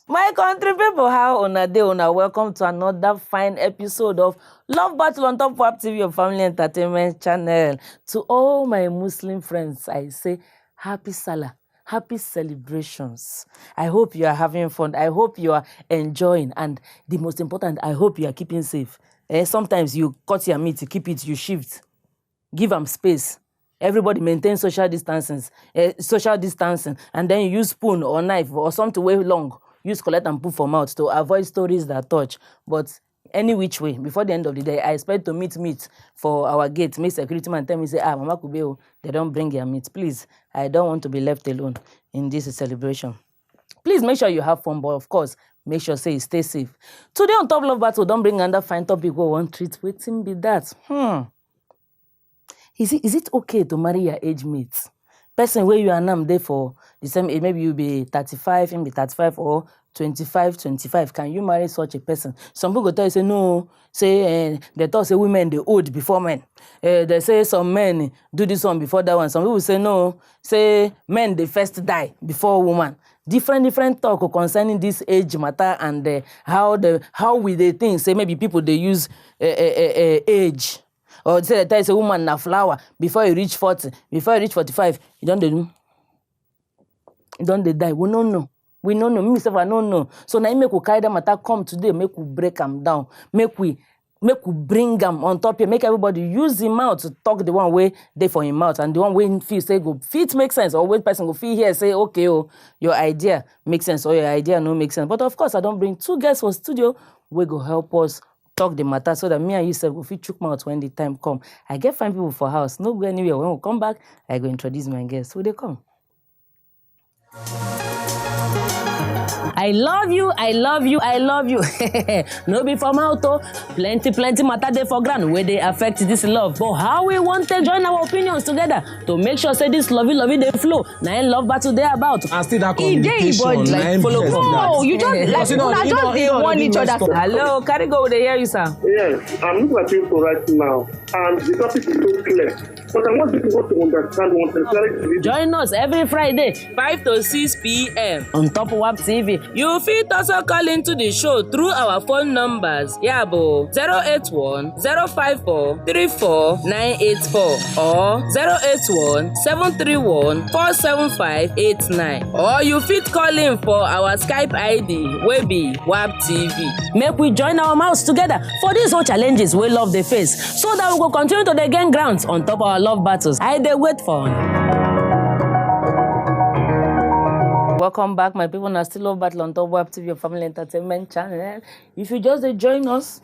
My country people, how una dey una? Welcome to another fine episode of Love Battle on Top Wap TV, your family entertainment channel. To all my Muslim friends, I say happy Salah, happy celebrations. I hope you are having fun. I hope you are enjoying, and the most important, I hope you are keeping safe. Sometimes you cut your meat, you keep it, you shift, give them space. Everybody maintain social distancing, and then you use spoon or knife or something way long. Use collect and put for mouth to avoid stories that touch. But any which way, before the end of the day, I expect to meet for our gate. Make security man tell me, say, Mama Kubeo, they don't bring your meat. Please, I don't want to be left alone in this celebration. Please make sure you have fun, but of course, make sure say you stay safe. Today on Top Love Battle, don't bring another fine topic. We want treat. Waiting be that. Is it okay to marry your age mates? Person where you are now there for the same age, maybe you be 35, him be 35, or 25. Can you marry such a person? Some people tell you, say no, say they thought say women they old before men. They say some men do this one before that one. Some people say no, say men they first die before woman. Different talk concerning this age matter and how we they think. Say maybe people they use age. Or say that is a woman na flower before you reach 40, before you reach 45, you don't die. We don't know. We don't know. Me myself, I don't know. So now make we carry that matter come today, make we break them down, make we bring them on top here, make everybody use him mouth to talk the one way they for him mouth, and the one way feel say go fit make sense, or when person go feel here say okay, oh, your idea makes sense or your idea no make sense. But of course, I don't bring two guests for studio. We go help us talk the matter so that me and you say go fit chook mouth when the time come. I get fine people for house. No go anywhere. When we come back, I go introduce my guests. Who they come? I love you. No be for mouth, oh. Plenty matter dey for ground where they affect this love. But how we want to join our opinions together to make sure say this lovey they flow. Now love battle they about. And still that communication. Like follow. No, you just they want each other. Hello, carry go. They hear you, sir. Yes, I'm looking at you for right now, and the topic is so clear. But I want people to understand one thing. Join us every Friday, 5 to 6 p.m. on Top Wap TV. You fit also call into the show through our phone numbers. Yabo 081 054 34984 or 081 731 47589. Or you fit call in for our Skype ID, wey be Wap TV. Make we join our mouths together for these whole challenges we love the face, so that we go continue to dey gain grounds on top our love battles. I dey wait for Welcome back, my people. Now still Love Battle on Top Wap TV, your family entertainment channel. If you just join us,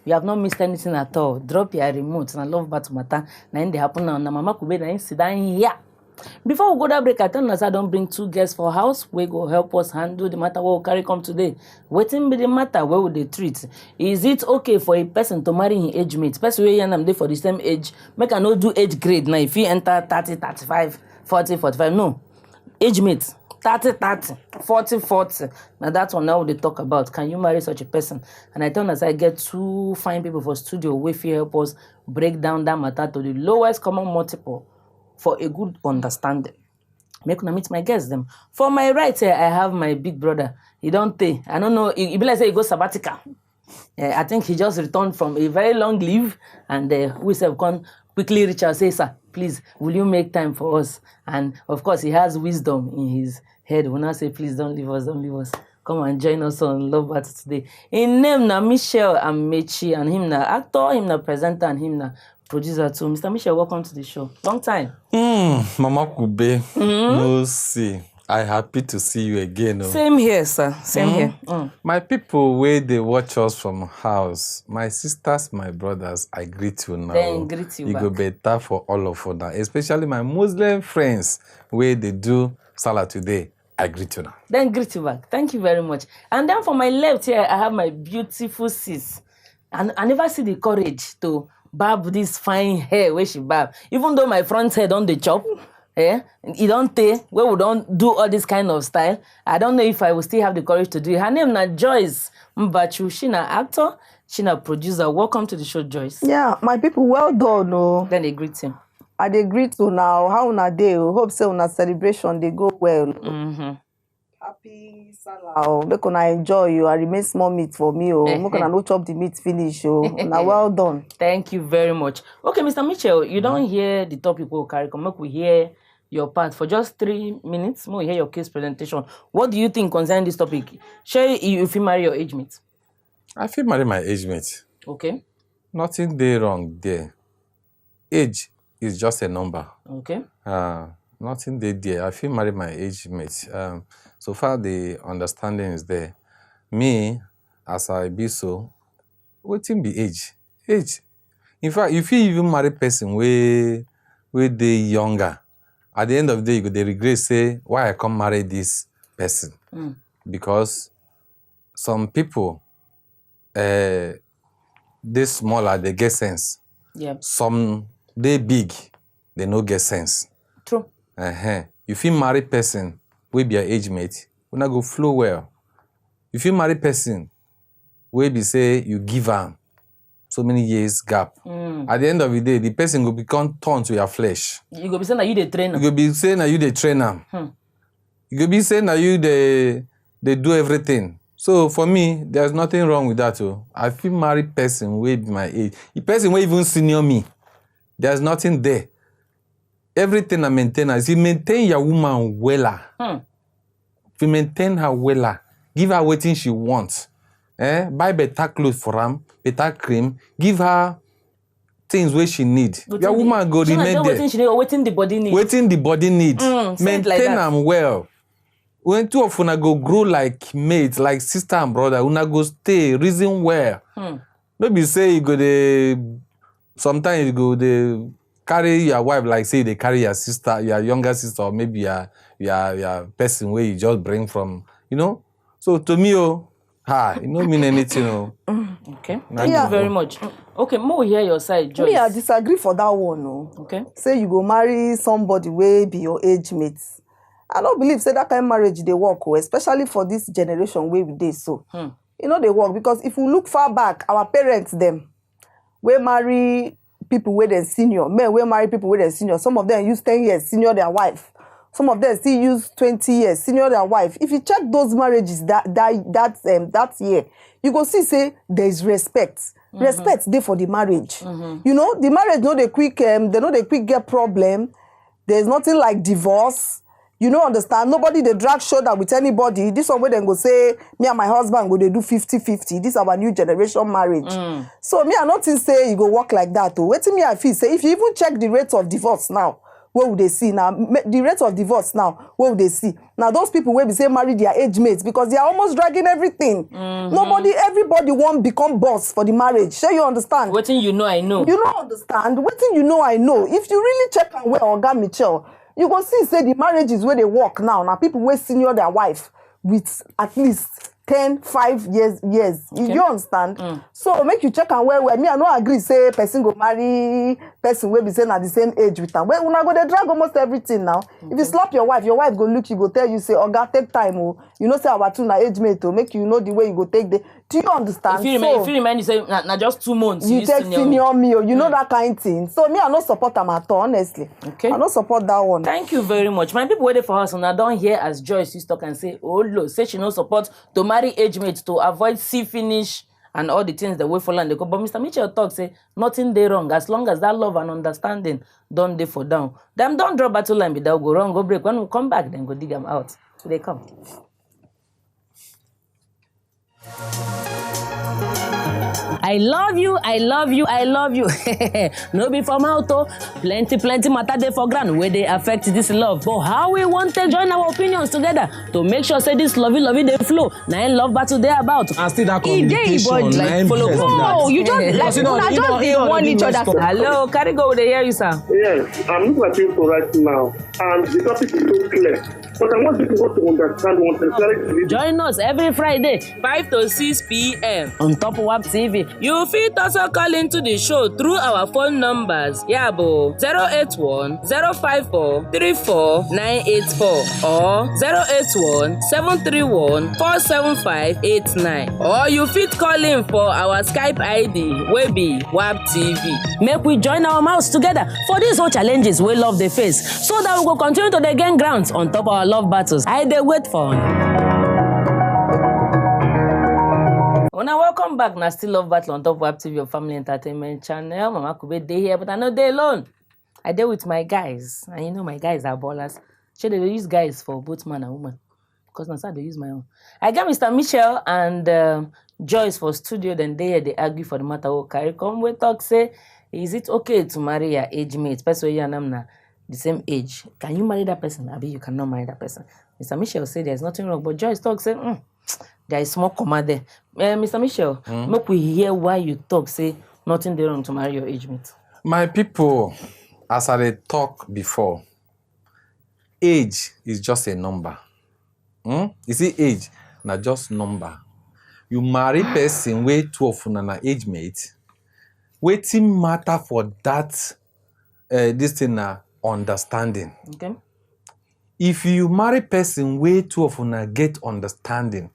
you have not missed anything at all. Drop your remote and Love Battle matter. Now in the happen now. Mama Kube na sit down here. Before we go that break, I tell us I don't bring two guests for house. We go help us handle the matter what we carry come today. Waiting be the matter where would they treat? Is it okay for a person to marry his age mate? Person where you and for the same age. Make I not do age grade. Now if you enter 30, 35, 40, 45, no. Age mate. 30, 40. Now that's one now they talk about. Can you marry such a person? And I tell us I get two fine people for studio where help us break down that matter to the lowest common multiple for a good understanding. Make me meet my guests them. For my right here, I have my big brother. He don't take. I don't know. He be like say he goes sabbatical. I think he just returned from a very long leave, and we have gone quickly reach out say, sir, please, will you make time for us? And of course, he has wisdom in his head. When I say, please don't leave us. Come and join us on Love Battle today. In name na Michelle and Mechi, and him na actor, him na presenter, and him na producer too. Mr. Michelle, welcome to the show. Long time. Mama Kube, no see. I happy to see you again. Oh. Same here, sir. Same here. My people, where they watch us from house, my sisters, my brothers, I greet you now. Then greet you back. Go better for all of us now, especially my Muslim friends, where they do Salah today. I greet you now. Then greet you back. Thank you very much. And then for my left here, I have my beautiful sis. And I never see the courage to barb this fine hair where she barb. Even though my front hair don't the chop. You don't take where we don't do all this kind of style. I don't know if I will still have the courage to do it. Her name na Joyce Mbachu. She na actor, she na producer. Welcome to the show, Joyce. Yeah, my people, well done. No. Then they greet him. I dey greet you now. How una dey? Hope say una celebration they go well. Happy Salah. Oh, make una enjoy you. I remain small meat for me. Oh, make una no chop the meat finish. Oh, now well done. Thank you very much. Okay, Mr. Mitchell, you don't hear the topic we'll carry. Come make we hear your part for just 3 minutes. More hear your case presentation. What do you think concerning this topic? Share if you marry your age mate. I feel marry my age mate. Okay. Nothing there wrong there. Age is just a number. Okay. Nothing there. I feel marry my age mate. So far the understanding is there. Me, as I be so, waiting be age. Age. In fact, if you even marry person way they younger, at the end of the day, you go dey regret say why I come marry this person. Because some people they smaller, they get sense. Yeah. Some they big, they no get sense. True. If you marry person we be your age mate, we not go flow well. If you marry person we be say you give am so many years gap. At the end of the day, the person will become turned to your flesh. You go be saying that you the trainer. You go be saying that you the trainer. You go be saying that you they do everything. So for me, there's nothing wrong with that. I feel married person will be my age. The person will even senior me. There's nothing there. Everything I maintain is you maintain your woman well. If you maintain her well, give her what she wants. Buy better clothes for her, better cream, give her things where she need. Your woman go remain there. Waiting she need or waiting the body need. Waiting the body need. Maintain like them well. When two of una go grow like mates, like sister and brother, una go stay, reason well. Maybe say you go the sometimes you go the carry your wife like say they carry your sister, your younger sister, or maybe your person where you just bring from, you know. So to me, it don't mean anything. Okay. Thank you very much. Okay, more hear your side, Joyce. Me, I disagree for that one. No. Okay. Say you go marry somebody way be your age mate. I don't believe say that kind of marriage they work, especially for this generation where we dey so. You know they work because if we look far back, our parents them we marry people where they senior. Men we marry people where they senior. Some of them use 10 years senior their wife. Some of them still use 20 years senior their wife. If you check those marriages that year, you go see say there is respect. Respect there for the marriage. You know the marriage no they quick get problem. There's nothing like divorce. You don't understand. Nobody they drag shoulder with anybody. This one where they go say me and my husband go they do 50-50. This is our new generation marriage. So me I not say you go work like that. Wait me I feel say if you even check the rate of divorce now. What would they see now? The rate of divorce now, what would they see? Now, those people will be say marry their age mates because they are almost dragging everything. Everybody won't become boss for the marriage. Sure, you understand? Waiting, you know, I know. You don't understand. Waiting, you know, I know. If you really check and where Oga Mitchell, you go see, say the marriage is where they work now. Now, people will senior their wife with at least 5 years. Okay. You understand? So make you check and where me I no agree say person go marry person will be saying at the same age with them. Well, una go they drag almost everything now. If you slap your wife go look, you go tell you say, Oga, take time. You know say our two na age mate to make you know the way you go take the. Do you understand? If you remind you say na just 2 months. You take senior me, you know that kind of thing. So me I no support them at all, honestly. Okay. I no support that one. Thank you very much. My people waiting for us and I don't hear as Joyce used to talk and say, oh Lord, say she no support to marry age mates to avoid see finish and all the things that we follow and they go. But Mr. Mitchell talk say nothing they wrong as long as that love and understanding don't they for down. Them don't draw battle line without go wrong, go break. When we come back, then go dig them out. So they come. I love you, I love you, I love you. No be from out, plenty matter dey for ground where they affect this love. But how we want to join our opinions together to make sure say this lovey they flow. Now love battle they about. And still that communication. Like follow no, you just like you just they want each other. Hello, carry go they hear you, sir. Yes, I'm looking at you for right now, and the topic is so clear. But I want people to understand one thing. Join us every Friday, 5 to 6 p.m. on Top WAP TV. You fit also call into the show through our phone numbers. Yabo 081 054 34984 or 081 731 47589. Or you fit call in for our Skype ID, wey be WAP TV. Make we join our mouths together for these whole challenges we love the face, so that we will continue to gain grounds on top our love battles. I dey wait for. Now welcome back. Now still love battle on top of TV, your family entertainment channel. Mama Kube day here, but I know they alone. I deal with my guys, and you know my guys are ballers. Sure, they use guys for both man and woman, because now they use my own. I got Mr. Michel and Joyce for studio. Then they argue for the matter. Oh, carry come we talk say, is it okay to marry your age mate? Especially you and I'm na the same age. Can you marry that person? Abi you cannot marry that person. Mr. Michel say there's nothing wrong, but Joyce talk say, there is small comma there. Mr. Michel, make we hear why you talk say nothing there wrong to marry your age mate. My people, as I talk before, age is just a number. You see, age, not just number. You marry person way two of an age mate. Waiting matter for that this thing understanding. Okay. If you marry person way two of una get understanding,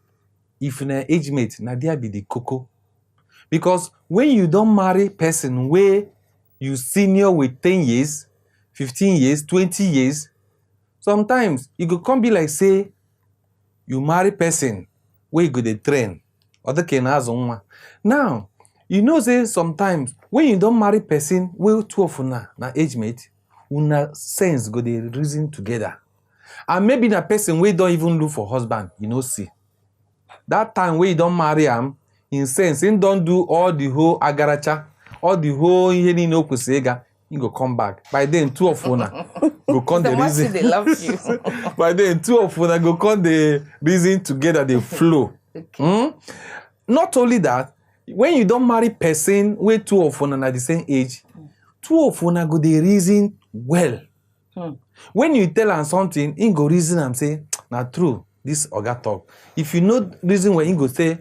if una age mate, na there be the cocoa. Because when you don't marry person where you senior with 10 years, 15 years, 20 years, sometimes you could come be like say you marry person where you go dey train. Other can has one. Now, you know say sometimes when you don't marry person where two of una na age mate, una sense go dey reason together. And maybe the person we don't even look for husband, you know, see. That time when you don't marry him, in sense, he don't do all the whole agaracha, all the whole yeni no kusega, he go come back. By then, two of una go come the reason. They love you. By then, two of una go come the reason together, they flow. Okay. Not only that, when you don't marry person where two of una at the same age, two of una go the reason well. When you tell him something, he go reason and say, "Na true, this oga talk." If you know reason where he go say,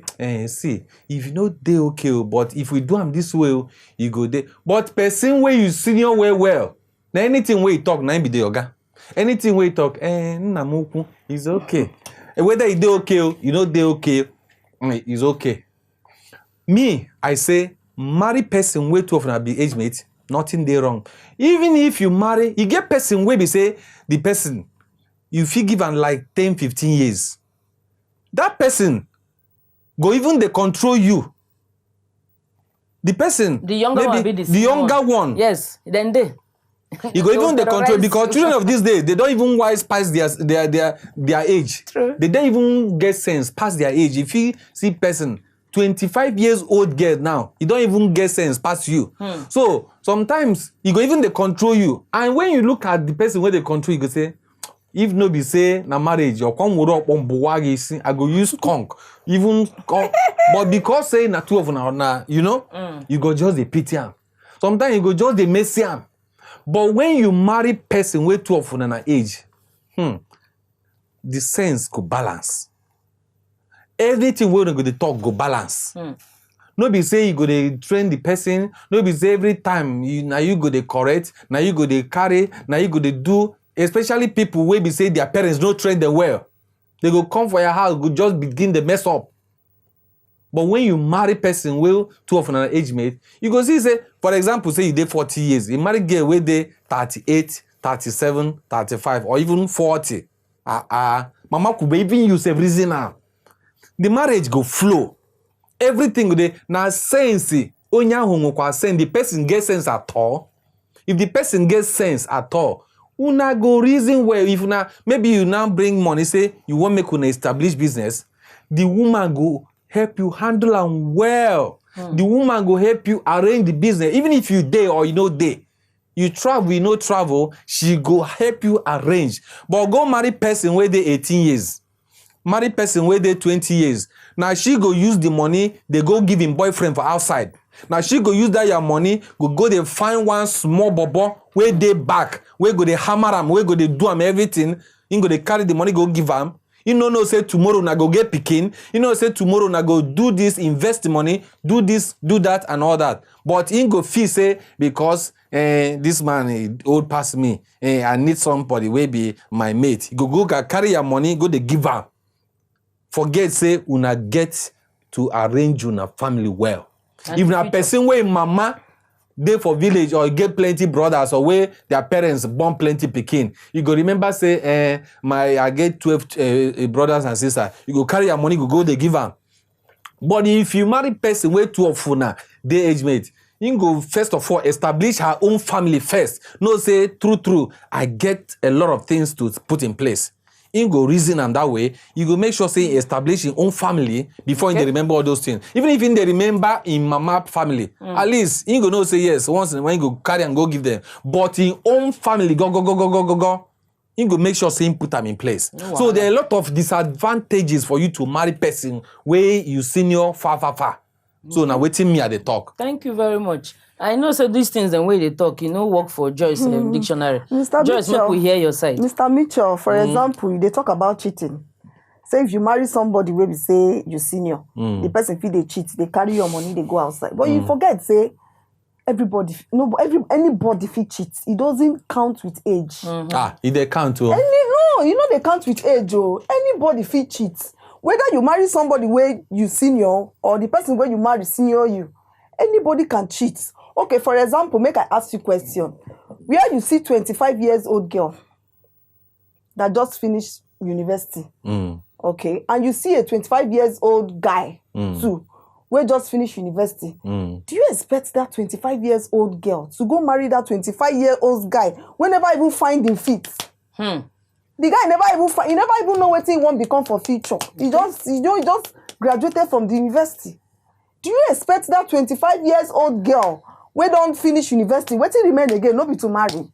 see, if you know they okay, but if we do them this way, you go there. But person where you senior well, now anything where you talk, na be the oga. Anything where you talk, namuku is okay. Whether you do okay, you know they okay, is okay. Me, I say, marry person way too often be age mate. Nothing there wrong. Even if you marry, you get person where be say the person, you feel given like 10, 15 years. That person go even they control you. The person, The younger one be the younger one. Yes, then they. You go even they control because children of these days they don't even wise past their age. True. They don't even get sense past their age. If you see person 25 years old girl now, you don't even get sense past you. So sometimes you go even they control you. And when you look at the person where they control, you go say, if no be say na marriage, you come up on buwagi, I go use conk. Even conk. But because say na two of na, you know, you go just the pity am. Sometimes you go just the messy am. But when you marry person where two of na age, the sense go balance. Everything we're going to talk go balance. No be say you go to train the person. No be say every time you go to correct. Now you go to carry. Now you go to do. Especially people where be say their parents don't train them well. They go come for your house, go just begin to mess up. But when you marry person well, two of an age mate, you go see say, for example, say you did 40 years. You marry girl where they 38, 37, 35, or even 40. Mama could even use a reason now. The marriage go flow. Everything go now sense. Onya hongo kwa sense. The person gets sense at all. If the person gets sense at all, una go reason well. If una maybe you now bring money, say you want make una establish business, the woman go help you handle am well. The woman go help you arrange the business. Even if you day or you know day, you travel, you know travel, she go help you arrange. But go marry person where they 18 years. Marry person where they 20 years. Now she go use the money, they go give him boyfriend for outside. Now she go use that your money, go they find one small bobo where they back, where go they hammer them, where go they do them everything. You go they carry the money, go give them. You know, say tomorrow na go get picking. You know, say tomorrow na go do this, invest the money, do this, do that, and all that. But he go feel say because this man old past me, I need somebody will be my mate. Go carry your money, go they give her. Forget say una get to arrange una family well. And if na person where mama they for village or get plenty brothers or where their parents born plenty pikin, you go remember say I get 12 brothers and sisters. You go carry your money, go they give them. But if you marry person wey two of una dey age mate, you go first of all establish her own family first. No say true, I get a lot of things to put in place. You go reason am that way. You go make sure say establish his own family before they remember all those things. Even if they remember in mama family, at least you go know say yes once in when you go carry and go give them. But in own family, go. You go make sure say you put them in place. Wow. So there are a lot of disadvantages for you to marry person where you senior far. So now waiting me at the talk. Thank you very much. I know so these things the way they talk, work for Joyce dictionary. Mr. Joyce, Mitchell, make we hear your side. Mr. Mitchell, for example, they talk about cheating. Say if you marry somebody where we say you senior, the person feel they cheat, they carry your money, they go outside. But you forget, say anybody fit cheat. It doesn't count with age. It they count too. They count with age. Anybody fit cheat. Whether you marry somebody where you senior or the person where you marry senior you, anybody can cheat. Okay, for example, make I ask you a question. Where you see 25 years old girl that just finished university, okay, and you see a 25 years old guy too, who just finished university, do you expect that 25 years old girl to go marry that 25-year-old guy when never even find him feet? The guy never even know what he want become for future. He just graduated from the university. Do you expect that 25 years old girl we don't finish university, wetin remain again, no be to marry?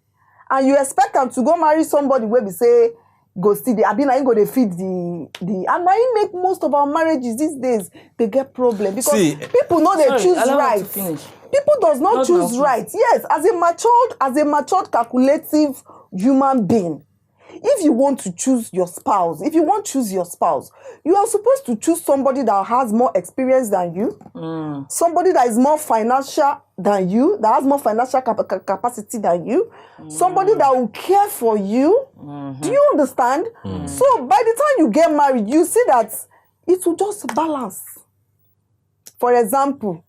And you expect them to go marry somebody where we say go still the Abina go they feed the and I make most of our marriages these days they get problem because people know they choose right. People does not choose right. Yes, as a matured calculative human being. If you want to choose your spouse, you are supposed to choose somebody that has more experience than you, somebody that is more financial than you, that has more financial capacity than you, somebody that will care for you. Do you understand? So by the time you get married, you see that it will just balance. For example,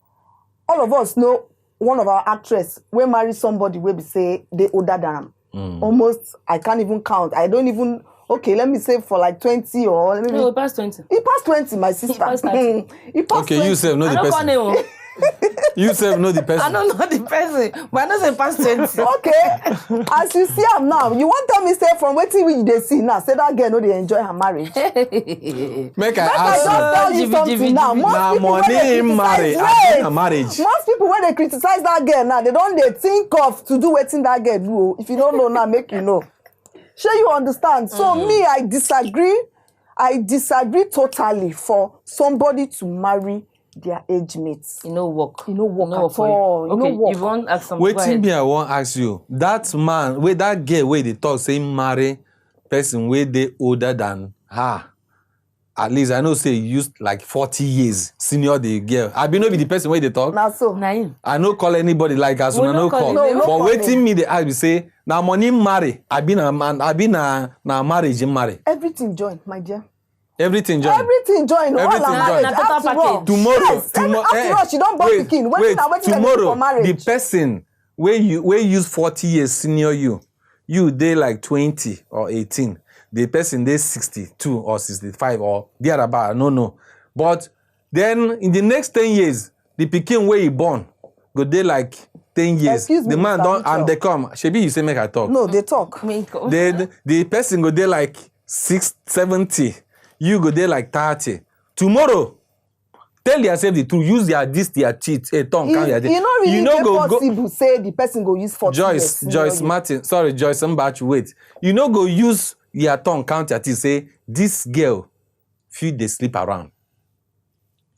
all of us know one of our actresses will marry somebody where we say they older than them. Almost, I can't even count. I don't even, okay, let me say for like 20 or... let me. No, he passed 20. He passed 20, my sister. He passed 30. He passed okay, 20. you say know the person. You say know the person. I don't know the person, but I know say past 20. Okay, as you see am now, you want tell me say from wetin we dey see now, say that girl no dey enjoy her marriage. Make I ask just tell you something now. Most people when they criticize most people when they criticize that girl now, they don't they think of to do wetin that girl do. If you don't know now, make you know. Sure you understand? So me, I disagree totally for somebody to marry their age mates. Work. Work at all. Okay, work. you want ask some. Waiting me, I want ask you. That man, where that girl where they talk say marry person where they older than her. At least I know say used like 40 years senior the girl. I be no be the person where they talk. Now so. I no call anybody like as soon no call. But waiting me they ask me say now money marry. I be na marriage marry. Everything join, my dear. Everything join. Everything join. Everything all join. After all, tomorrow. Yes, after all, she don't born pikin. Tomorrow, for marriage. the person where use 40 years senior you they like 20 or 18. The person they 62 or 65 or thereabout. No. But then in the next 10 years, the pikin where he born go they like 10 years. Excuse the me, man Mr. don't Mitchell. and they come. Shebi you say make I talk. No, they talk. The person go there like 70. You go there like 30. Tomorrow, tell yourself the truth. Use their cheat. Tongue count your You know really possible say the person go use 40 years. Joyce Martin. Sorry, Joyce, I'm about to wait. You know go use your tongue count your teeth. Say this girl feel they sleep around.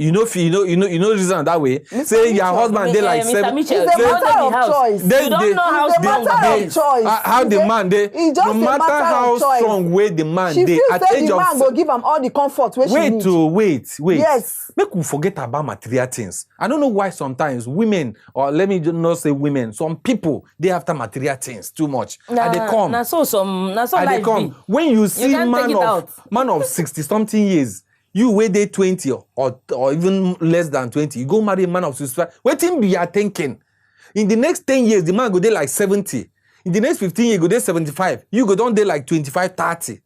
You know reason that way. Mr. Say Mitchell, your husband they like Mr. 7. Mitchell, It's a matter of choice. You don't know how It's a strong matter they of is. choice. How the man they It's just no a matter matter how of choice. strong way the man She they feels at that age the of man go give am all the comfort where she need. Wait. Yes. Make we forget about material things. I don't know why sometimes women, or let me not say women, some people they after material things too much. And they come. Na so life be. When you see can't take it man of 60 something years, you wait there 20 or even less than 20, you go marry a man of 65. Waiting be your thinking. In the next 10 years, the man go there like 70. In the next 15 years, go there 75. You go down there like 25, 30.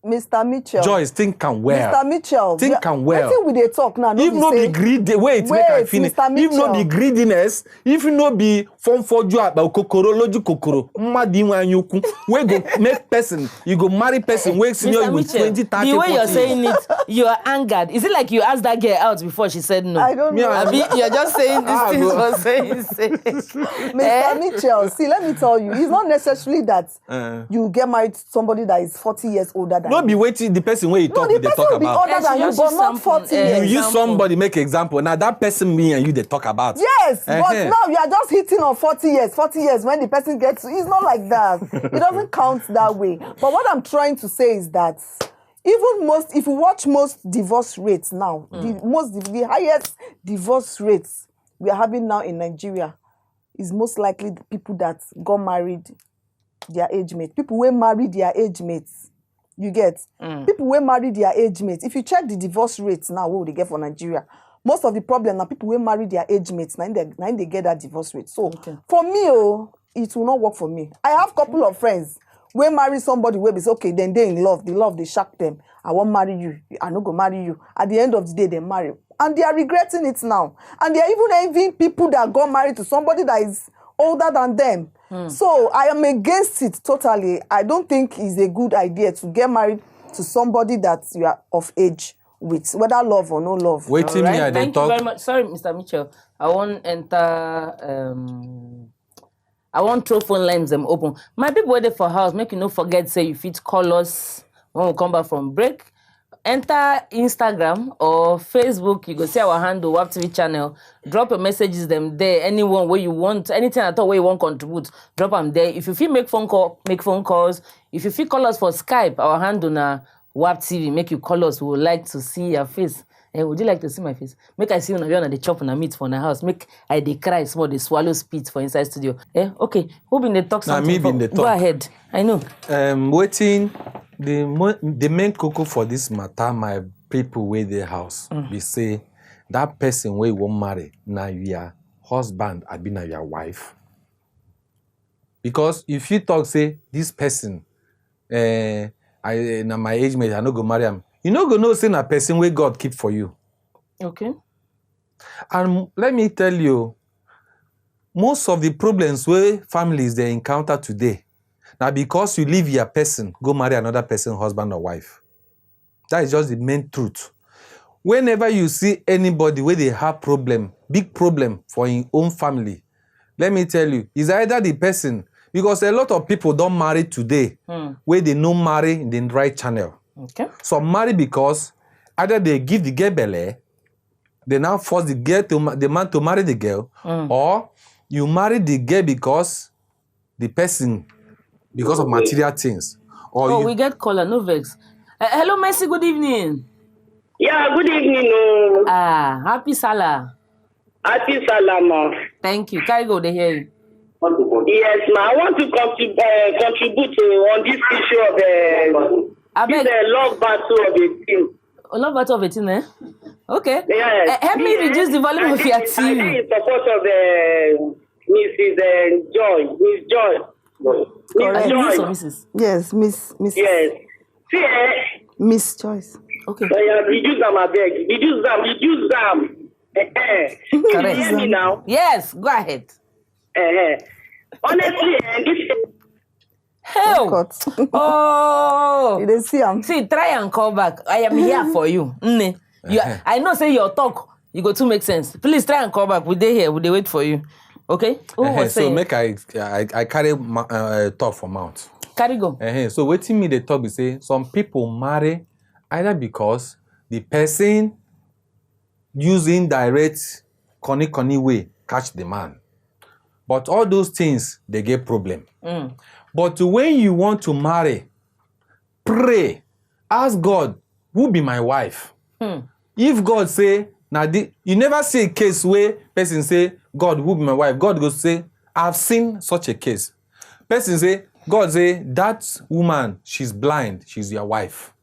Mr. Mitchell. Joyce, think and well. Mr. Mitchell. Think and well. Wetin we dey talk now? If no be greedy, wait, make I finish. Mr. If no be Mitchell. greediness, if no be fun for you about kokoro, loju kokoro, mmadi nwa anyukwu, we go make person, you go marry person, we senior you with 20, 30, the way 40 you're saying it, you are angered. Is it like you asked that girl out before she said no? I don't know. Abi, you're just saying these things for saying sake. Mr. Mitchell, see, let me tell you, it's not necessarily that you get married to somebody that is 40 years older than No you. be waiting the person where you No, talk, the they person talk will be about. older than you, just but use not 40 something, You years. use example. somebody make example. Now that person me and you they talk about. Yes, but Uh-huh. now you are just hitting on 40 years. 40 years when the person gets, it's not like that. It doesn't count that way. But what I'm trying to say is that if you watch most divorce rates now, the highest divorce rates we are having now in Nigeria is most likely the people that got married their age mates. People who married their age mates. You get? People who marry their age mates. If you check the divorce rates now, what would they get for Nigeria? Most of the problem now, people who marry their age mates, now they get that divorce rate. So for me, it will not work for me. I have a couple of friends who marry somebody where they say, okay, then they in love. The love, they shock them. I won't marry you. I not go marry you. At the end of the day, they marry. And they are regretting it now. And they are even envying people that got married to somebody that is older than them. So I am against it totally. I don't think it's a good idea to get married to somebody that you are of age with, whether love or no love. Waiting me Right? at the Thank you talk. very much. Sorry, Mr. Mitchell. I won't enter. I won't throw phone lines them open. My people waiting for house. Make you no forget. Say you fit call us when we come back from break. Enter Instagram or Facebook. You go see our handle, WAP TV channel. Drop your messages them there. Anyone where you want, anything at all where you want contribute, drop them there. If you feel make phone calls. If you feel call us for Skype, our handle na WAP TV. Make you call us. We would like to see your face. Would you like to see my face? Make I see when you're on the chop and I meet for the house. Make I dey cry small, they swallow spit for inside studio. Okay. Who been the talk something? me been the Go talk. ahead. I know. Waiting the main cocoa for this matter, my people where their house, we say that person where you won't marry, now your husband, I be now your wife. Because if you talk, say, this person, now my age mate, I no go marry him. You no go know say a person where God keep for you. Okay. And let me tell you, most of the problems where families they encounter today, now because you leave your person, go marry another person, husband or wife. That is just the main truth. Whenever you see anybody where they have problem, big problem for your own family, let me tell you, it's either the person, because a lot of people don't marry today, where they no marry in the right channel. Okay. Some marry because either they give the girl belly, they now force the man to marry the girl, or you marry the girl because of material things. Or we get caller, no vex. Hello, Mercy, good evening. Yeah, good evening. Happy Salah. Happy Salama. Thank you. Kaigo, they hear you. Yes, ma. I want to contribute on this issue of this love battle of a team. Love battle of a team, eh? Okay. Yes. Help me reduce the volume of your I TV. think in support of Mrs. Joy. Miss Joy. Correct. Miss Miss Joy. or Mrs. Yes, Miss. Yes. See, Miss Choice. Okay. reduce them, I beg. Reduce them. Correct. You hear me now? Yes, go ahead. Honestly, this Hell. Cut. Oh. You didn't see him. See, try and call back. I am here for you. I know say your talk, you go to make sense. Please try and call back. We dey here. We dey wait for you. Okay? Who was so saying? make I carry talk for mouth. Carry go. So waiting me the talk be say some people marry either because the person using direct conny way catch the man. But all those things they get problem. But when you want to marry, pray, ask God, who be my wife? If God say, you never see a case where person say, God, who be my wife? God goes say, I've seen such a case. Person say, God say, that woman, she's blind, she's your wife.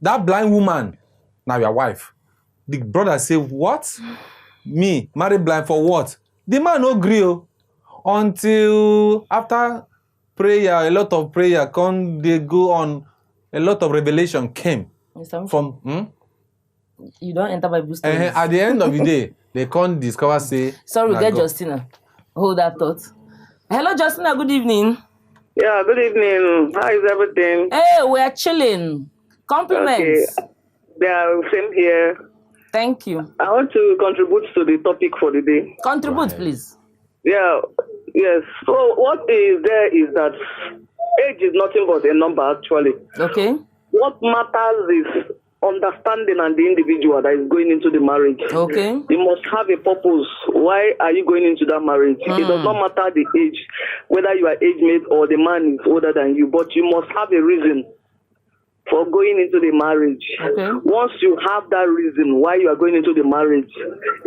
That blind woman, now your wife. The brother say, what? Me, marry blind for what? The man no agree. Until after prayer, a lot of prayer, they go on a lot of revelation came Mr. from. You don't enter Bible stories. At the end of the day, they can't discover, say. Sorry, na get God. Justina. Hold that thought. Hello, Justina. Good evening. Yeah, good evening. How is everything? Hey, we are chilling. Compliments. Okay. Yeah, same here. Thank you. I want to contribute to the topic for the day. Contribute, Right. please. Yeah, yes. So what is there is that age is nothing but a number actually. Okay. What matters is understanding and the individual that is going into the marriage. Okay. You must have a purpose. Why are you going into that marriage? It does not matter the age, whether you are age mate or the man is older than you, but you must have a reason for going into the marriage. Okay. Once you have that reason why you are going into the marriage,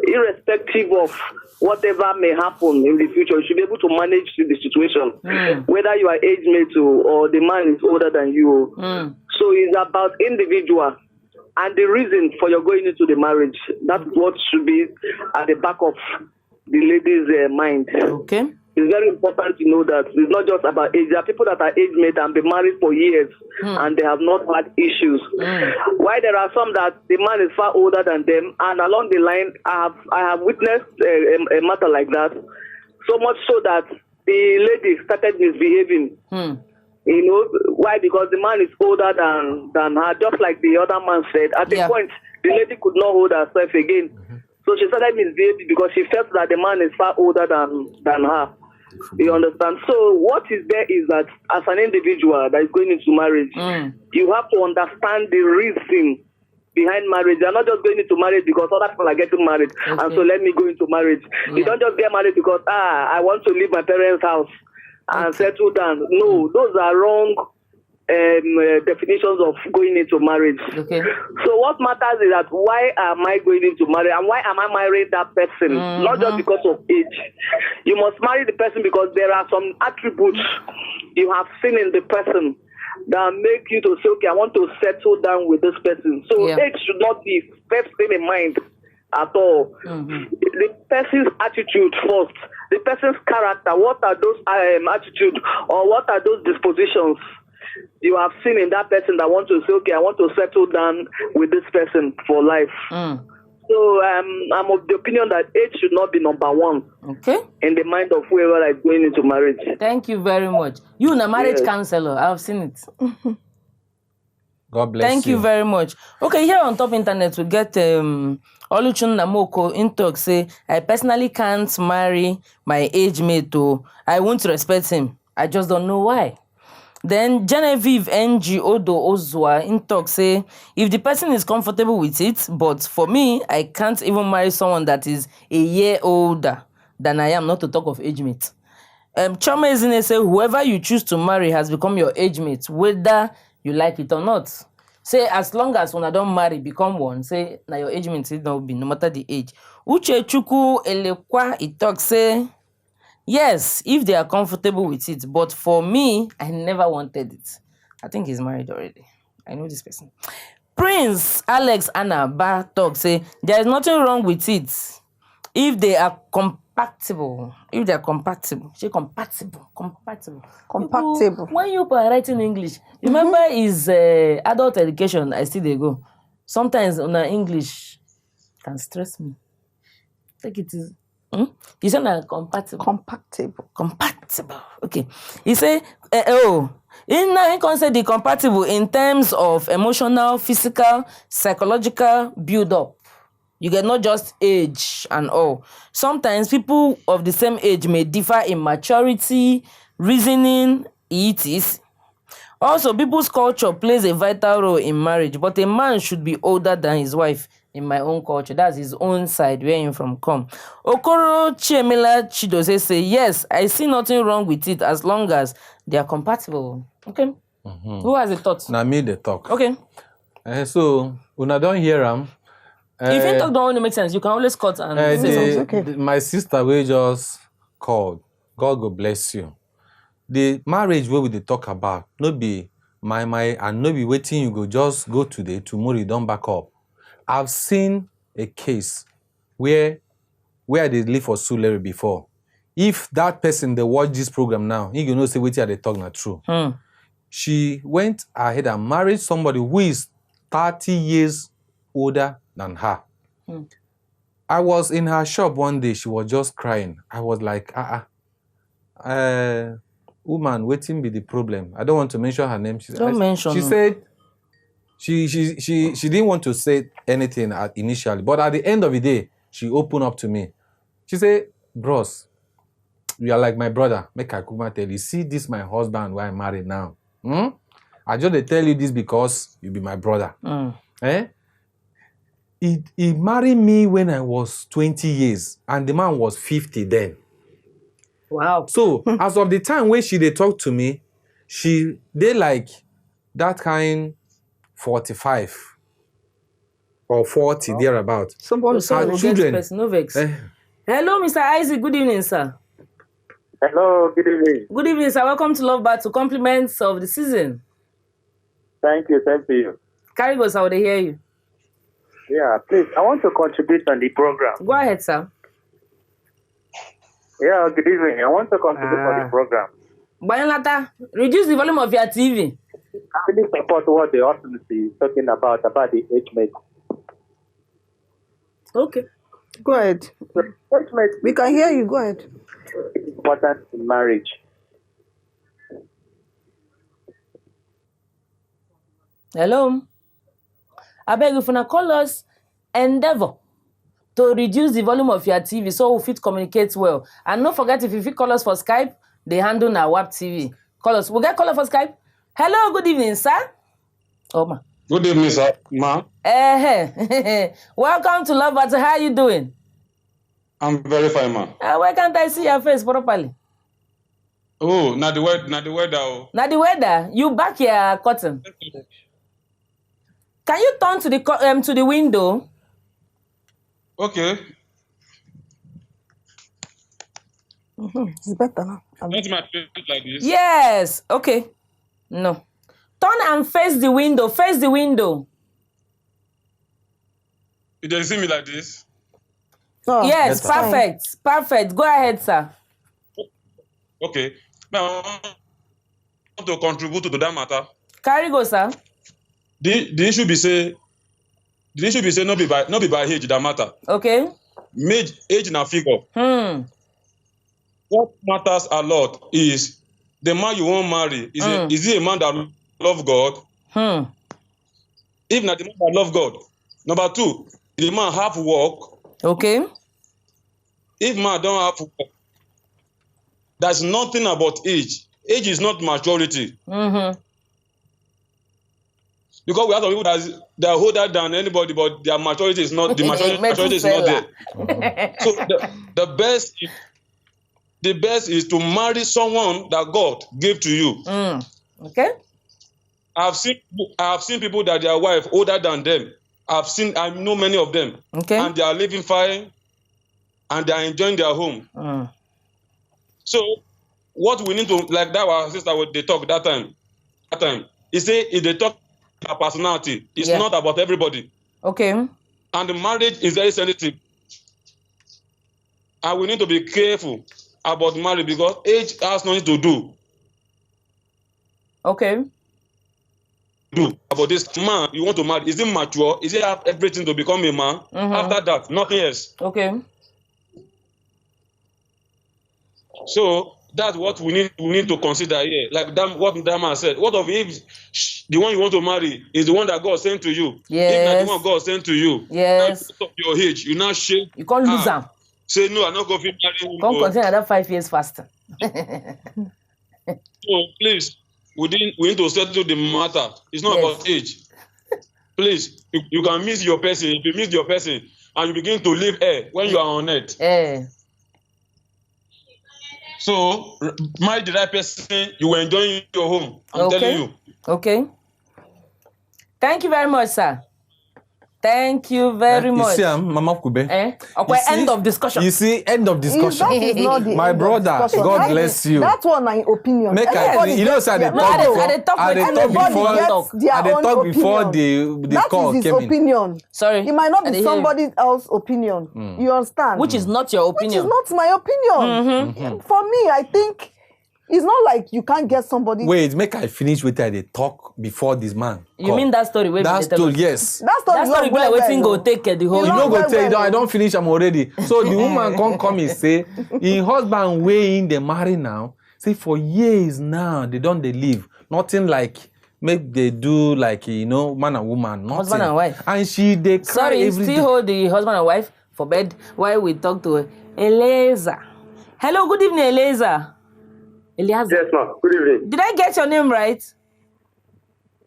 irrespective of whatever may happen in the future, you should be able to manage the situation, whether you are age mate or the man is older than you. So it's about individual and the reason for your going into the marriage. That's what should be at the back of the lady's mind. Okay. It's very important to know that it's not just about age. There are people that are age mate and been married for years and they have not had issues. While there are some that the man is far older than them, and along the line, I have witnessed a matter like that. So much so that the lady started misbehaving. You know why? Because the man is older than her. Just like the other man said, at the point the lady could not hold herself again. So she started misbehaving because she felt that the man is far older than her. You understand? So what is there is that as an individual that is going into marriage, you have to understand the reason behind marriage. You're not just going into marriage because other people are getting married, and so let me go into marriage. You don't just get married because I want to leave my parents' house and settle down. No, those are wrong definitions of going into marriage. Okay. So what matters is that why am I going into marriage and why am I marrying that person? Not just because of age. You must marry the person because there are some attributes you have seen in the person that make you to say, okay, I want to settle down with this person. So age should not be first thing in mind at all. The person's attitude first, the person's character, what are those attitudes or what are those dispositions you have seen in that person that want to say, okay, I want to settle down with this person for life. So I'm of the opinion that age should not be number one. Okay. In the mind of whoever is going into marriage. Thank you very much. You a marriage counselor. I've seen it. God bless you. Thank you very much. Okay, here on top internet we get Oluchun Namoko in talk say, I personally can't marry my age mate though. I won't respect him. I just don't know why. Then Genevieve NG Odo Ozwa in talk say, if the person is comfortable with it, but for me, I can't even marry someone that is a year older than I am, not to talk of age mate. Choma Ezine say, whoever you choose to marry has become your age mate, whether you like it or not. Say, as long as when I don't marry, become one, say, now your age mate will be, no matter the age. Uche Chuku Elekwa, it talk say, yes, if they are comfortable with it. But for me, I never wanted it. I think he's married already. I know this person. Prince Alex Anna Ba talk say, there is nothing wrong with it. If they are compatible. If they are compatible. Say compatible. Compatible. When you are writing English, remember is adult education, I still they go. Sometimes on English can stress me. Take it easy. He said compatible. Compatible. Okay. He say, he consider the compatible in terms of emotional, physical, psychological build-up. You get not just age and all. Sometimes people of the same age may differ in maturity, reasoning, etc. Also, people's culture plays a vital role in marriage, but a man should be older than his wife. In my own culture, that's his own side where him from come. Okoro Chiemela Chidose say, yes, I see nothing wrong with it as long as they are compatible. Okay. Who has a thought? Now me the talk. Okay. So when I don't hear him, if you talk don't want to make sense, you can always cut and say something. Okay. My sister will just called. God go bless you. The marriage where we dey talk about, no be my and no be waiting you go just go today, tomorrow you don't back up. I've seen a case where they live for Sulere before. If that person they watch this program now, you know say wait they talk not true. she went ahead and married somebody who is 30 years older than her. I was in her shop one day. She was just crying. I was like, woman, waiting be the problem. I don't want to mention her name. She said she didn't want to say anything initially, but at the end of the day, she opened up to me. She said, bros, you are like my brother. Make I come and tell you, see this my husband who I married now. I just tell you this because you be my brother. He married me when I was 20 years and the man was 50 then. Wow. So as of the time when they talk to me, they like that kind 45 or 40 thereabout. Somebody her children. No vex. Hello, Mr. Isaac. Good evening, sir. Hello, good evening. Good evening, sir. Welcome to Love Battle. Compliments of the season. Thank you, same to you. Carry goes, I would hear you. Yeah, please, I want to contribute on the program. Go ahead, sir. Yeah, good evening. I want to contribute on the program. Bayanlata, reduce the volume of your TV. I really support what the authority is talking about the age mate. Okay. Go ahead. We can hear you. Go ahead. Important in marriage. Hello. I beg you to call us, endeavor to reduce the volume of your TV so we fit communicate well. And don't forget, if you fit call us for Skype, they handle now WAP TV. Call us. We'll get call for Skype. Hello, good evening, sir. Oh, ma. Good evening, sir. Ma. Welcome to Love Battle. How are you doing? I'm very fine, ma. Why can't I see your face properly? Oh, not the weather. Not the weather. You back your curtain. Can you turn to the window? Okay. It's better now. Not my face like this. Yes. Okay. No. Turn and face the window. Face the window. You don't see me like this? Oh, yes, perfect. Perfect. Go ahead, sir. Okay. Now, I want to contribute to that matter. Carry go, sir. The issue be say not be by age that matter. Okay. Age na figure. What matters a lot is the man you want marry. Is he a man that love God? If not the man that love God. Number two, the man have work. Okay. If man don't have work, there's nothing about age. Age is not maturity. Because we have some people that are older than anybody, but their maturity is not maturity is not there. So the best is to marry someone that God gave to you. Okay. I've seen people that their wife older than them. I know many of them. Okay. And they are living fine and they are enjoying their home. So what we need to, like that our sister they talk that time. He say if they talk about personality, it's not about everybody. Okay. And the marriage is very sensitive. And we need to be careful about marriage because age has nothing to do. Okay. About this man you want to marry. Is he mature? Is he have everything to become a man? After that, nothing else. Okay. So that's what we need to consider here. Like what that man said. What if the one you want to marry is the one that God sent to you? Yes. If not the one God sent to you, yes. Of your age, you now shake. You can't lose them. Say no, I'm not going to marry him. Come continue another 5 years faster. So please, we need to settle the matter. It's not about age. Please, you can miss your person. If you miss your person and you begin to live air when you are on earth. So, marry the right person, you will enjoy your home. I'm telling you. Okay. Thank you very much, sir. Thank you very much. You see, Mama Kube. Okay, end of discussion. You see, end of discussion. That is not the My brother, God bless you. That's one my opinion. Make you know, sir, they talk before the call came in. That is his opinion. Sorry. It might not be somebody else's opinion. You understand? Which is not your opinion. Which is not my opinion. For me, I think It's not like you can't get somebody. Wait, make I finish with the talk before this man. You mean that story? Where That story, yes. That story be like waiting go take the whole. You long no go well, tell well, I don't finish am already. So the woman come and say, in husband way in the marry now. Say for years now they don't they live. Nothing like make they do like man and woman. Nothing. Husband and wife. And they cry Sorry, every still day. hold the husband and wife for bed while we talk to Eliza. Hello, good evening, Eliza. Eliza. Yes, ma'am. Good evening. Did I get your name right?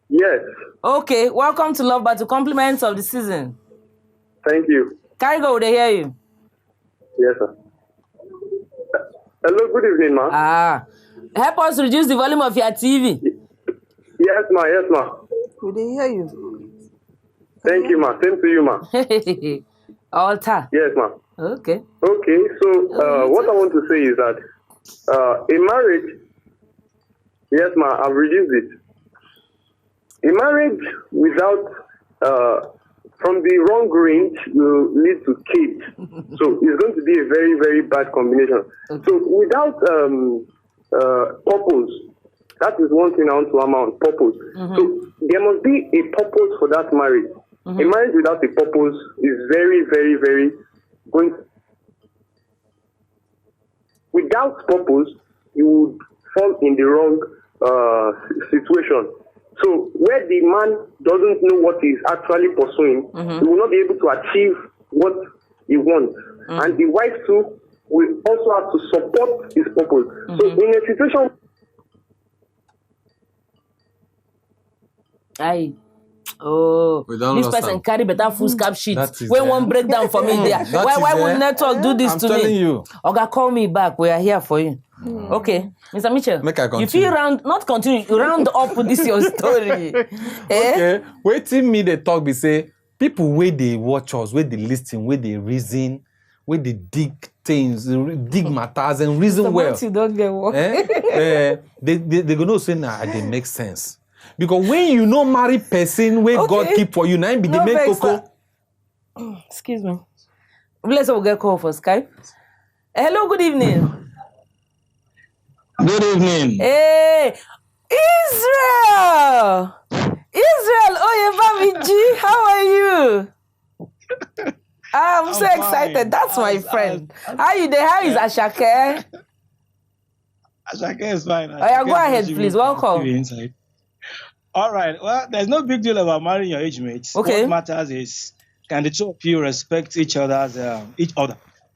Yes. Okay, welcome to Love Battle. Compliments of the season. Thank you. Cargo, they hear you. Yes, sir. Hello, good evening, ma'am. Help us reduce the volume of your TV. Yes, ma'am. Yes, ma'am. We didn't hear you. Thank you, ma'am. Same to you, ma'am. Altar. Yes, ma'am. Okay. Okay, so what I want to say is that in marriage, yes, ma'am, I've reduced it. In marriage, without from the wrong range will lead to kids. So it's going to be a very, very bad combination. Okay. So without purpose, that is one thing I want to hammer on, purpose. So there must be a purpose for that marriage. A marriage without a purpose is very, very, very going. Without purpose, you would fall in the wrong situation. So where the man doesn't know what he's actually pursuing, he will not be able to achieve what he wants. And the wife too will also have to support his purpose. So in a situation, We don't this understand. person carry better foolscap sheet. That is When there. one breakdown for me there. Why would network do this I'm to telling me? you. Oga, call me back. We are here for you. Okay, Mr. Mitchell. Make I You continue. feel not continue. You round up with this your story. Okay, waiting me they talk be say people where they watch us, where they listen, where they reason, where they dig things, dig matters and reason well. You don't get what. They gonna say nah, they make sense. Because when you know marry person where God keep for you, now be the main vex, cocoa. Excuse me. Let's all get call for Skype. Hello, good evening. Good evening. Hey, Israel! Israel, Oyebamiji, how are you? I'm so fine. excited. That's my friend. How you there? How is Ashake? Ashake is fine. Oh, yeah, go ahead, please. Welcome. Inside. All right. Well, there's no big deal about marrying your age mates. Okay. What matters is can the two of you respect each other?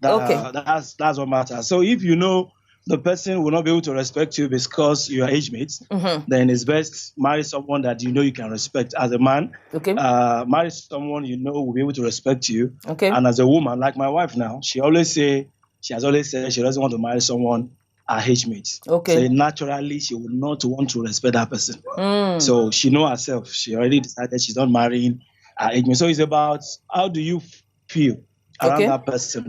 Okay. That's what matters. So if you know the person will not be able to respect you because you are age mates, then it's best marry someone that you know you can respect. As a man, Okay. Marry someone you know will be able to respect you. Okay. And as a woman, like my wife now, she has always said she doesn't want to marry someone her age mates. Okay. So naturally, she would not want to respect that person. So she knows herself. She already decided she's not marrying her age mate. So it's about how do you feel around that person,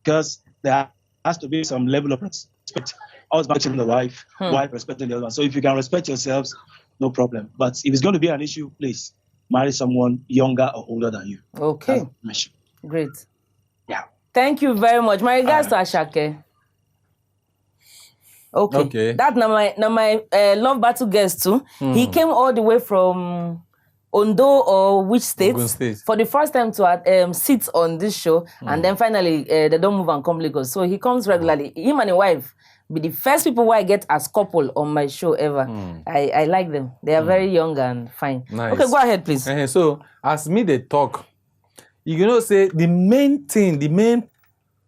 because there has to be some level of respect. Husband respecting the wife, wife respecting the husband. So if you can respect yourselves, no problem. But if it's going to be an issue, please marry someone younger or older than you. Okay. That's Great. Yeah. Thank you very much. My regards to Ashake. Okay. That now my Love Battle guest too. He came all the way from Ondo or which state? Ogun State. For the first time to sit on this show, and then finally they don't move and come Lagos. So he comes regularly. Him and his wife be the first people who I get as couple on my show ever. I like them. They are very young and fine. Nice. Okay, go ahead, please. So as me they talk, you know say the main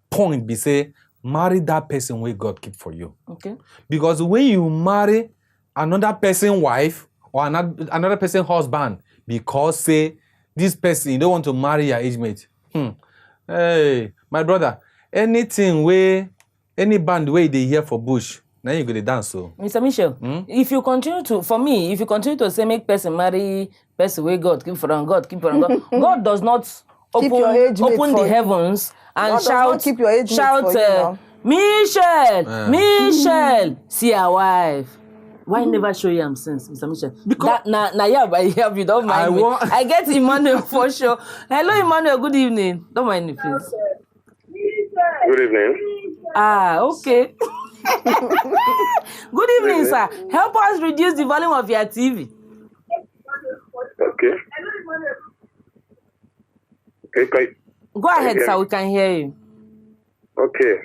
point be say marry that person where God keep for you. Okay. Because when you marry another person wife or another person husband, because say this person you don't want to marry your age mate. Hey, my brother, anything where any band way they hear for bush, now you go to dance so. Mr. Michel, if you continue to say make person marry person where God keep for God keep for God, God does not open the heavens and shout Michel, see our wife. Why never show you sense, Mr. Michel? Because you don't mind me. I get Emmanuel for sure. Hello, Emmanuel. Good evening. Don't mind me, please. good evening. Okay. Good evening, sir. Help us reduce the volume of your TV. Okay. Okay. Go ahead, sir. We can hear you. Okay.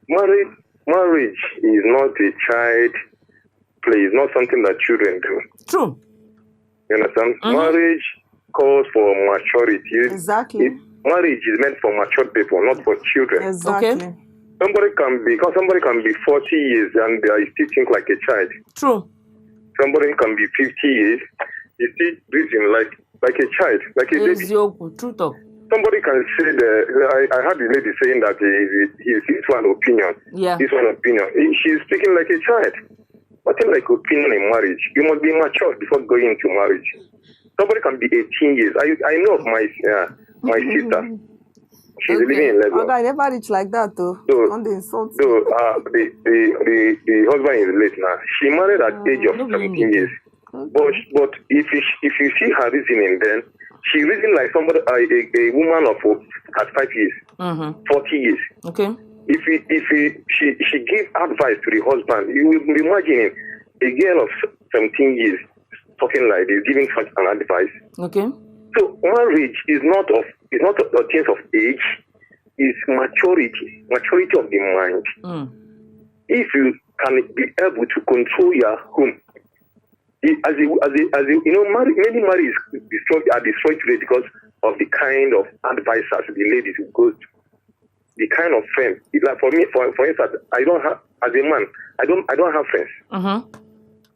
Marriage is not a child play. It's not something that children do. True. You understand? Marriage calls for maturity. Exactly. Marriage is meant for mature people, not for children. Exactly. Okay. Somebody can be 40 years and they still think like a child. True. Somebody can be 50 years, he still reason like a child, like a baby. True talk. Somebody can say I heard the lady saying that it's one opinion. Yeah. This one opinion. She's speaking like a child. Nothing like opinion in marriage. You must be mature before going into marriage. Somebody can be 18 years. I know of my sister. She's living in Lagos. I never reach like that though. So the husband is late now. She married at age of 17 years. Okay. But if you see her reasoning, then she reasoned like somebody a woman of 35 years, 40 years. Okay. She gives advice to the husband, you will be imagining a girl of 17 years talking like this, giving such an advice. Okay. So marriage is not a thing of age, it's maturity of the mind. If you can be able to control your home, many marriages are destroyed today because of the kind of advisors the ladies who go to, the kind of friends. Like for me, for instance, I don't have, as a man, I don't have friends.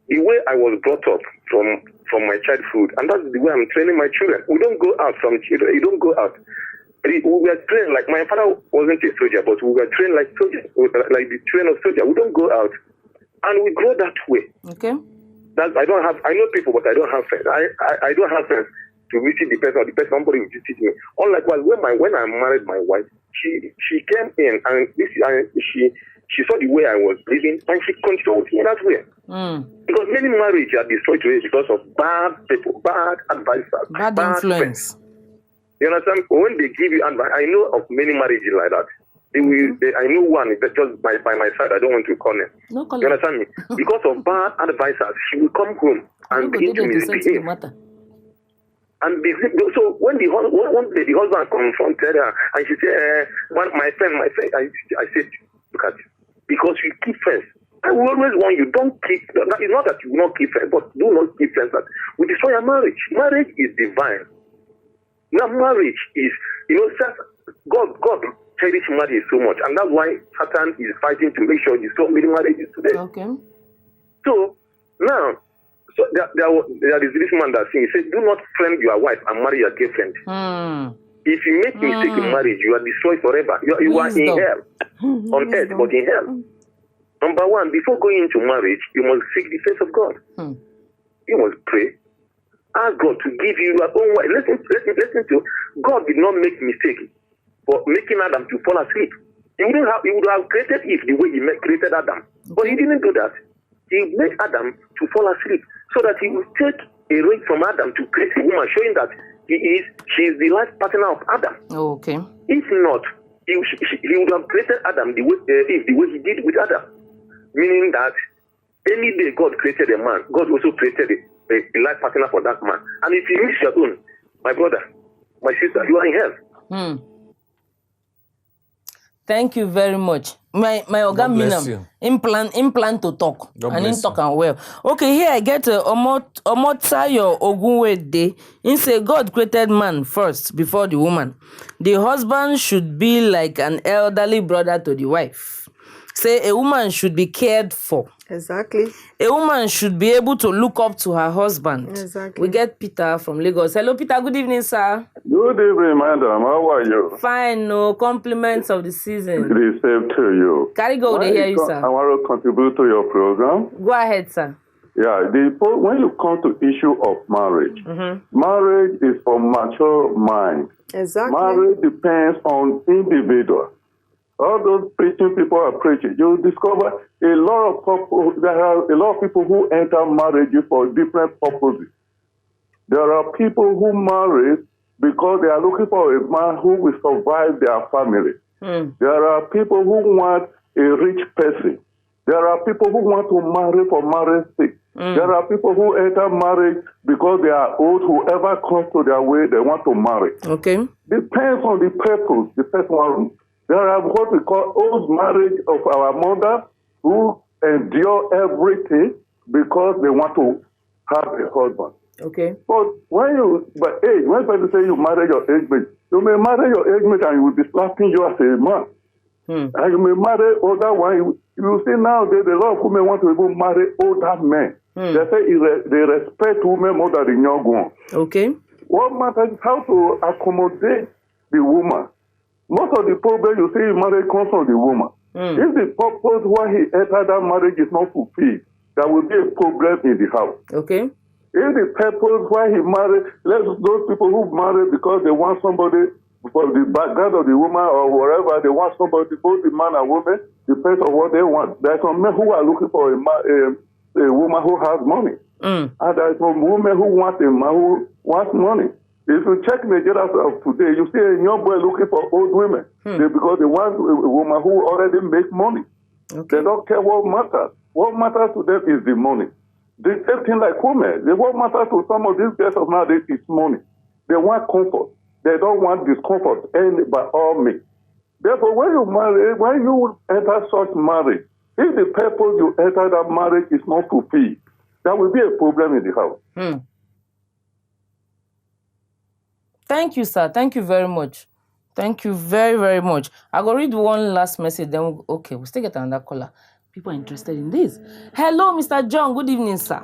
The way I was brought up from my childhood, and that's the way I'm training my children. We don't go out from children. You don't go out. We were trained like my father wasn't a soldier, but we were trained like soldiers, like the train of soldier. We don't go out, and we grow that way. Okay. I know people, but I don't have friends. I don't have friends to visit the person, or the person somebody will visit me. Unlike when I married my wife, she came in and she saw the way I was living, and she controlled me that way. Because many marriages are destroyed today because of bad people, bad advisors, bad influence. Friends. You understand? When they give you advice, I know of many marriages like that. I know one that's just by my side. I don't want to call him. No call. You understand me? Because of bad advisors, she will come home and begin to misbehave. And so when one day the husband confronted her and she said, my friend, I said, look at it. Because you keep friends. I will always warn you, don't keep, it's not that you will not keep friends, but do not keep friends that will destroy your marriage. Marriage is divine. Now marriage is, God cherishes marriage so much, and that's why Satan is fighting to make sure you stop many marriages today. Okay. So now, there is this man that says, do not friend your wife and marry your girlfriend. If you make mistake in marriage, you are destroyed forever. You are in hell, on earth, but in hell. Number one, before going into marriage, you must seek the face of God. You must pray. Ask God to give you your own wife. Listen to God did not make mistake for making Adam to fall asleep. He would have created Eve the way he created Adam. But he didn't do that. He made Adam to fall asleep so that he would take a ring from Adam to create a woman, showing that she is the life partner of Adam. Okay. If not, he would have created Adam Eve the way he did with Adam. Meaning that any day God created a man, God also created a life partner for that man. And if you miss your own, my brother, my sister, you are in hell. Thank you very much. My organ minimum implant to talk. And in talk and well. Okay, here I get Omotayo Ogunwede. He say God created man first before the woman. The husband should be like an elderly brother to the wife. Say a woman should be cared for. Exactly. A woman should be able to look up to her husband. Exactly. We get Peter from Lagos. Hello, Peter. Good evening, sir. Good evening, madam. How are you? Fine. No compliments of the season. It is same to you. Carry go, they hear you, sir. I want to contribute to your program. Go ahead, sir. Yeah, when you come to issue of marriage, marriage is for mature mind. Exactly. Marriage depends on individual. All those preaching people are preaching. You discover there are a lot of people who enter marriages for different purposes. There are people who marry because they are looking for a man who will survive their family. There are people who want a rich person. There are people who want to marry for marriage sake. There are people who enter marriage because they are old. Whoever comes to their way, they want to marry. Okay. Depends on the purpose. The first one. There are what we call old marriage of our mother who endure everything because they want to have a husband. Okay. But when people say you marry your age mate, you may marry your age mate and you will be slapping you as a man. And you may marry older one. You see nowadays a lot of women want to even marry older men. They say they respect women more than the young ones. Okay. What matters is how to accommodate the woman. Most of the problem you see in marriage comes from the woman. If the purpose why he entered that marriage is not fulfilled, there will be a problem in the house. Okay. If the purpose why he married, those people who marry because they want somebody for the background of the woman or wherever, they want somebody, both the man and woman, depends on what they want. There are some men who are looking for a woman who has money. And there are some women who want a man who wants money. If you check Nigeria of today, you see a young boy looking for old women because they want a woman who already makes money. Okay. They don't care what matters. What matters to them is the money. The same thing like women. What matters to some of these girls of nowadays is money. They want comfort. They don't want discomfort by all means. Therefore, when you enter such marriage, if the purpose you enter that marriage is not fulfilled, there will be a problem in the house. Thank you, sir. Thank you very much. Thank you very, very much. I will read one last message, then we'll still get another caller. People are interested in this. Hello, Mr. John. Good evening, sir.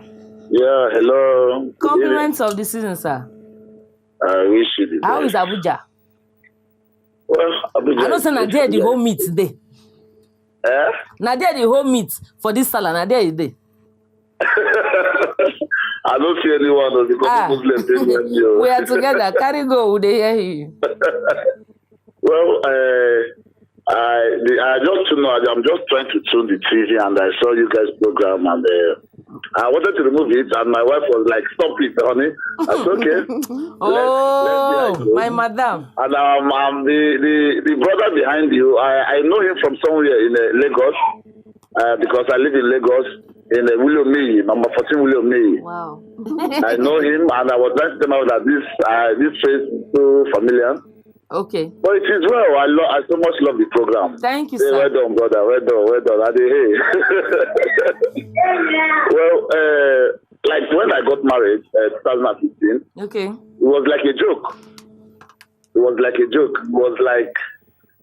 Yeah, hello. Compliments of the season, sir. I wish you the best. How is Abuja? Well, Abuja. I don't say Nadia the whole meat today. Nadia the whole meat for this salad. Nadia is there. I don't see anyone because Muslims. We are together. Carry go. They hear you. Well, I just to know. I'm just trying to tune the TV, and I saw you guys program, and I wanted to remove it, and my wife was like, "Stop it, honey." I said, "Okay." Let's my madam. And I'm the brother behind you. I know him from somewhere in Lagos, because I live in Lagos. In William May, number 14 William May. Wow. I know him, and I was trying to tell him that this face is so familiar. Okay. But it is well. I so much love the program. Thank you, sir. Well done, brother. Well done. Hey. Well, like when I got married, 2015. Okay. It was like a joke. It was like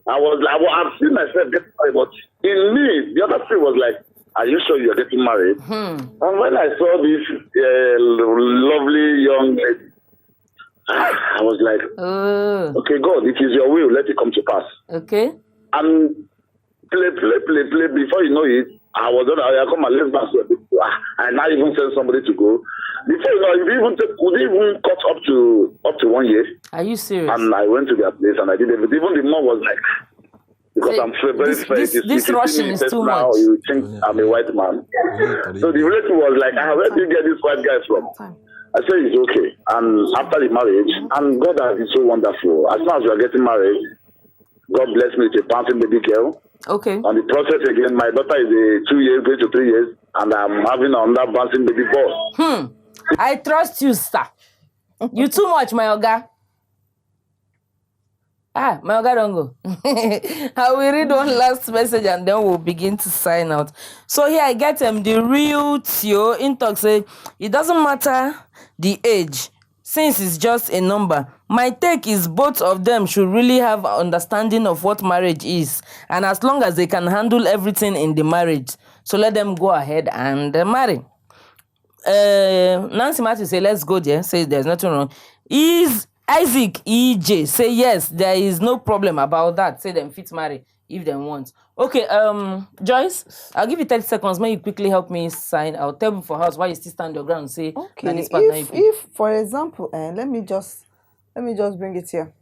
I've seen myself get married, but in me, the other thing was like, are you sure you're getting married? And when I saw this lovely young lady, I was like, okay, God, it is your will, let it come to pass. Okay. And play. Before you know it, I come and live back. I now even send somebody to go. Before you know, could even cut up to 1 year. Are you serious? And I went to their place and I did everything. Even the mom was like, because I'm very fair. This Russian is too now, much. You think I'm a white man. So the relative was like, where do you get this white guy from? I said, it's okay. And after the marriage, and God has been so wonderful. As soon as we are getting married, God bless me with a bouncing baby girl. Okay. On the process again, my daughter is 2 years, going to 3 years, and I'm having another bouncing baby boy. I trust you, sir. You too much, my Oga. My Oga don't go. I will read one last message and then we'll begin to sign out. So here I get the real Theo in talk say it doesn't matter the age, since it's just a number. My take is both of them should really have an understanding of what marriage is, and as long as they can handle everything in the marriage, so let them go ahead and marry. Nancy Matthew say let's go there, say there's nothing wrong. Is Isaac EJ say yes, there is no problem about that, say them fit marry if they want. Okay, Joyce, I'll give you 30 seconds. May you quickly help me sign out. Tell me for house why you still stand your ground and say okay. If for example, let me just bring it here.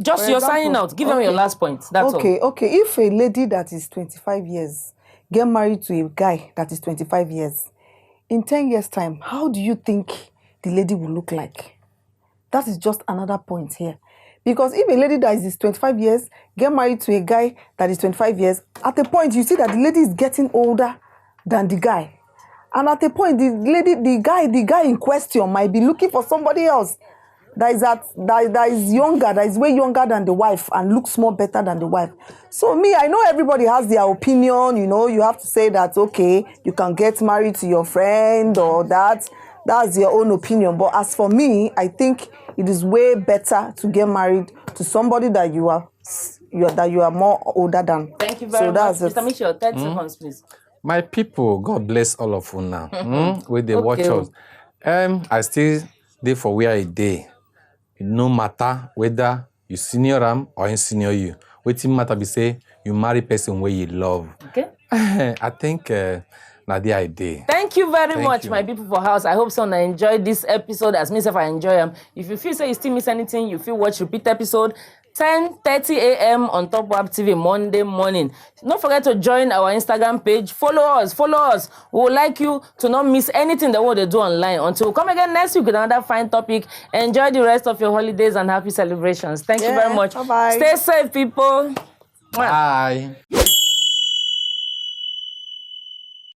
Just for you're example, signing out. Give them your last point. That's all. Okay. If a lady that is 25 years get married to a guy that is 25 years, in 10 years' time, how do you think the lady will look like? That is just another point here. Because if a lady that is 25 years get married to a guy that is 25 years, at a point you see that the lady is getting older than the guy. And at a point, the guy in question might be looking for somebody else that is younger, that is way younger than the wife and looks more better than the wife. So me, I know everybody has their opinion. You know, you have to say that, okay, you can get married to your friend or that's your own opinion. But as for me, I think it is way better to get married to somebody that you are more older than. Thank you very much. Mr. Mitchell, 30 seconds, please. My people, God bless all of you now. With the watchers. I still dey for where I dey. No matter whether you senior am or in senior you. Wetin matter be say you marry person where you love. Okay. I think na there I dey. Thank you very much, my people for house. I hope so I enjoyed this episode as myself I enjoy them. If you feel say you still miss anything, you feel watch repeat episode 10:30 a.m. on Top Web TV Monday morning. Don't forget to join our Instagram page. Follow us. We would like you to not miss anything that what they do online. Until we come again next week with another fine topic. Enjoy the rest of your holidays and happy celebrations. Thank you very much. Bye-bye. Stay safe, people. Bye.